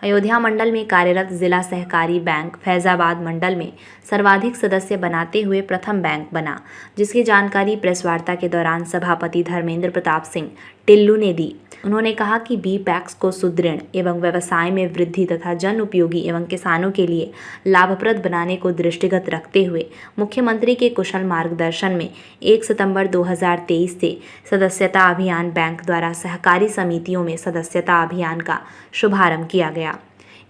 अयोध्या मंडल में कार्यरत जिला सहकारी बैंक फैजाबाद मंडल में सर्वाधिक सदस्य बनाते हुए प्रथम बैंक बना, जिसकी जानकारी प्रेस वार्ता के दौरान सभापति धर्मेंद्र प्रताप सिंह टिल्लू ने दी। उन्होंने कहा कि बी पैक्स को सुदृढ़ एवं व्यवसाय में वृद्धि तथा जन उपयोगी एवं किसानों के लिए लाभप्रद बनाने को दृष्टिगत रखते हुए मुख्यमंत्री के कुशल मार्गदर्शन में 1 सितंबर 2023 से सदस्यता अभियान बैंक द्वारा सहकारी समितियों में सदस्यता अभियान का शुभारंभ किया गया।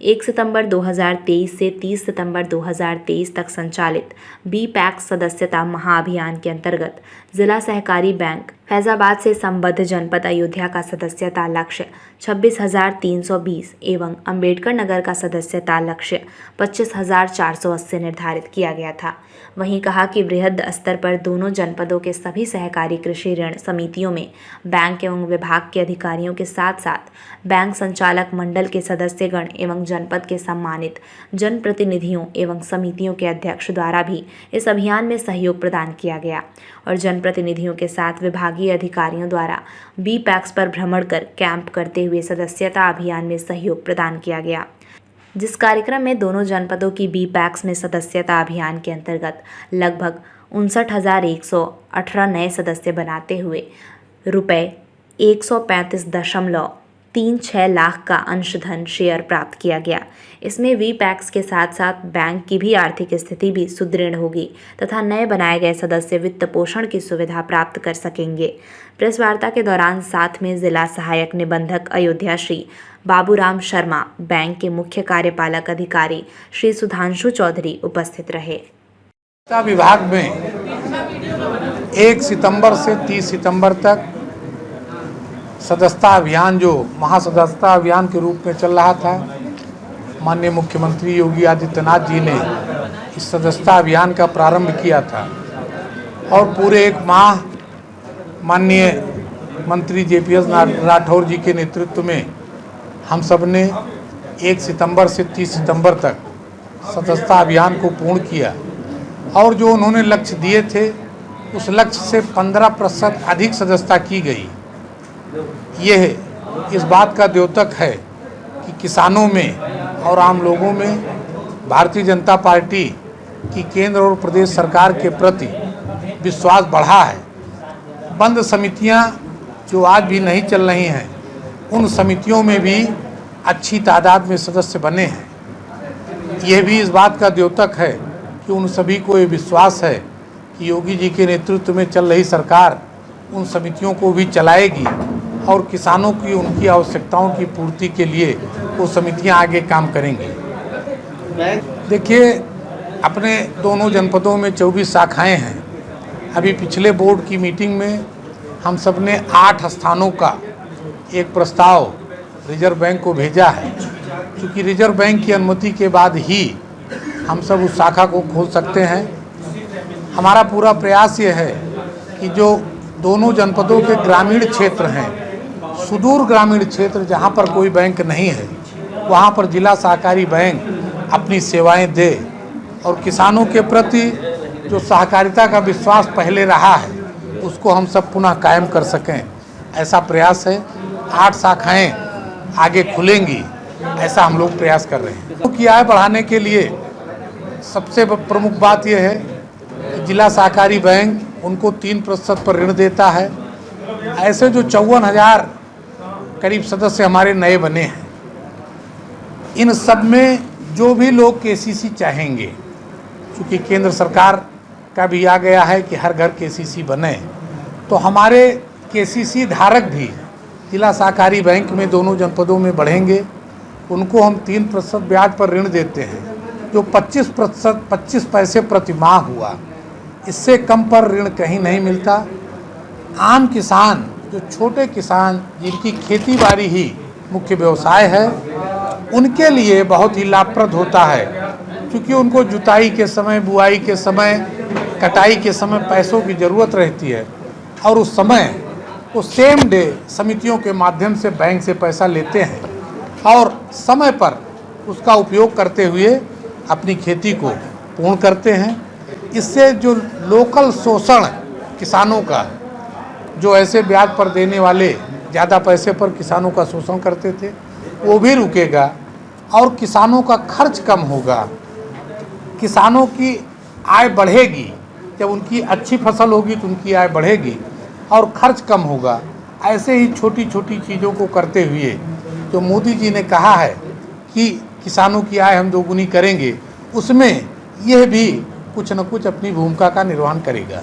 1 सितंबर 2023 से 30 सितंबर 2023 तक संचालित बी पैक्स सदस्यता महाअभियान के अंतर्गत जिला सहकारी बैंक फैजाबाद से संबद्ध जनपद अयोध्या का सदस्यता लक्ष्य 26,320 एवं अंबेडकर नगर का सदस्यता लक्ष्य 25,480 निर्धारित किया गया था। वहीं कहा कि वृहद स्तर पर दोनों जनपदों के सभी सहकारी कृषि ऋण समितियों में बैंक एवं विभाग के अधिकारियों के साथ साथ बैंक संचालक मंडल के सदस्यगण एवं जनपद के सम्मानित जनप्रतिनिधियों एवं समितियों के अध्यक्ष द्वारा भी इस अभियान में सहयोग प्रदान किया गया और जनप्रतिनिधियों के साथ विभागीय अधिकारियों द्वारा बी पैक्स पर भ्रमण कर कैंप करते हुए सदस्यता अभियान में सहयोग प्रदान किया गया, जिस कार्यक्रम में दोनों जनपदों की बी पैक्स में सदस्यता अभियान के अंतर्गत लगभग 59,118 नए सदस्य बनाते हुए रुपये 135.36 लाख का अंशधन शेयर प्राप्त किया गया। इसमें वी पैक्स के साथ साथ बैंक की भी आर्थिक स्थिति भी सुदृढ़ होगी तथा नए बनाए गए सदस्य वित्त पोषण की सुविधा प्राप्त कर सकेंगे। प्रेस वार्ता के दौरान साथ में जिला सहायक निबंधक अयोध्या श्री बाबूराम शर्मा, बैंक के मुख्य कार्यपालक अधिकारी श्री सुधांशु चौधरी उपस्थित रहे। विभाग में 1 सितंबर से 30 सितंबर तक सदस्यता अभियान जो महासदस्यता अभियान के रूप में चल रहा था, माननीय मुख्यमंत्री योगी आदित्यनाथ जी ने इस सदस्यता अभियान का प्रारंभ किया था और पूरे 1 माह माननीय मंत्री JPS राठौर जी के नेतृत्व में हम सब ने 1 सितंबर से 30 सितंबर तक सदस्यता अभियान को पूर्ण किया और जो उन्होंने लक्ष्य दिए थे उस लक्ष्य से 15% अधिक सदस्यता की गई। यह इस बात का द्योतक है कि किसानों में और आम लोगों में भारतीय जनता पार्टी की केंद्र और प्रदेश सरकार के प्रति विश्वास बढ़ा है। बंद समितियां जो आज भी नहीं चल रही हैं, उन समितियों में भी अच्छी तादाद में सदस्य बने हैं। यह भी इस बात का द्योतक है कि उन सभी को ये विश्वास है कि योगी जी के नेतृत्व में चल रही सरकार उन समितियों को भी चलाएगी और किसानों की उनकी आवश्यकताओं की पूर्ति के लिए वो समितियां आगे काम करेंगी। देखिए, अपने दोनों जनपदों में 24 शाखाएं हैं। अभी पिछले बोर्ड की मीटिंग में हम सब ने 8 स्थानों का एक प्रस्ताव रिजर्व बैंक को भेजा है, क्योंकि रिजर्व बैंक की अनुमति के बाद ही हम सब उस शाखा को खोल सकते हैं। हमारा पूरा प्रयास ये है कि जो दोनों जनपदों के ग्रामीण क्षेत्र हैं, सुदूर ग्रामीण क्षेत्र जहाँ पर कोई बैंक नहीं है, वहाँ पर जिला सहकारी बैंक अपनी सेवाएं दे और किसानों के प्रति जो सहकारिता का विश्वास पहले रहा है उसको हम सब पुनः कायम कर सकें, ऐसा प्रयास है। 8 शाखाएं आगे खुलेंगी, ऐसा हम लोग प्रयास कर रहे हैं। की आय बढ़ाने के लिए सबसे प्रमुख बात यह है कि जिला सहकारी बैंक उनको 3% पर ऋण देता है। ऐसे जो 54,000 करीब सदस्य हमारे नए बने हैं, इन सब में जो भी लोग KCC चाहेंगे, क्योंकि केंद्र सरकार का भी आ गया है कि हर घर KCC बने, तो हमारे KCC धारक भी जिला सहकारी बैंक में दोनों जनपदों में बढ़ेंगे। उनको हम 3% ब्याज पर ऋण देते हैं, जो 25 पैसे प्रति माह हुआ। इससे कम पर ऋण कहीं नहीं मिलता। आम किसान, जो छोटे किसान जिनकी खेती बाड़ी ही मुख्य व्यवसाय है, उनके लिए बहुत ही लाभप्रद होता है, क्योंकि उनको जुताई के समय, बुआई के समय, कटाई के समय पैसों की ज़रूरत रहती है और उस समय वो सेम डे समितियों के माध्यम से बैंक से पैसा लेते हैं और समय पर उसका उपयोग करते हुए अपनी खेती को पूर्ण करते हैं। इससे जो लोकल शोषण किसानों का, जो ऐसे ब्याज पर देने वाले ज़्यादा पैसे पर किसानों का शोषण करते थे, वो भी रुकेगा और किसानों का खर्च कम होगा, किसानों की आय बढ़ेगी। जब उनकी अच्छी फसल होगी तो उनकी आय बढ़ेगी और खर्च कम होगा। ऐसे ही छोटी छोटी चीज़ों को करते हुए जो मोदी जी ने कहा है कि किसानों की आय हम दोगुनी करेंगे, उसमें यह भी कुछ न कुछ अपनी भूमिका का निर्वहन करेगा।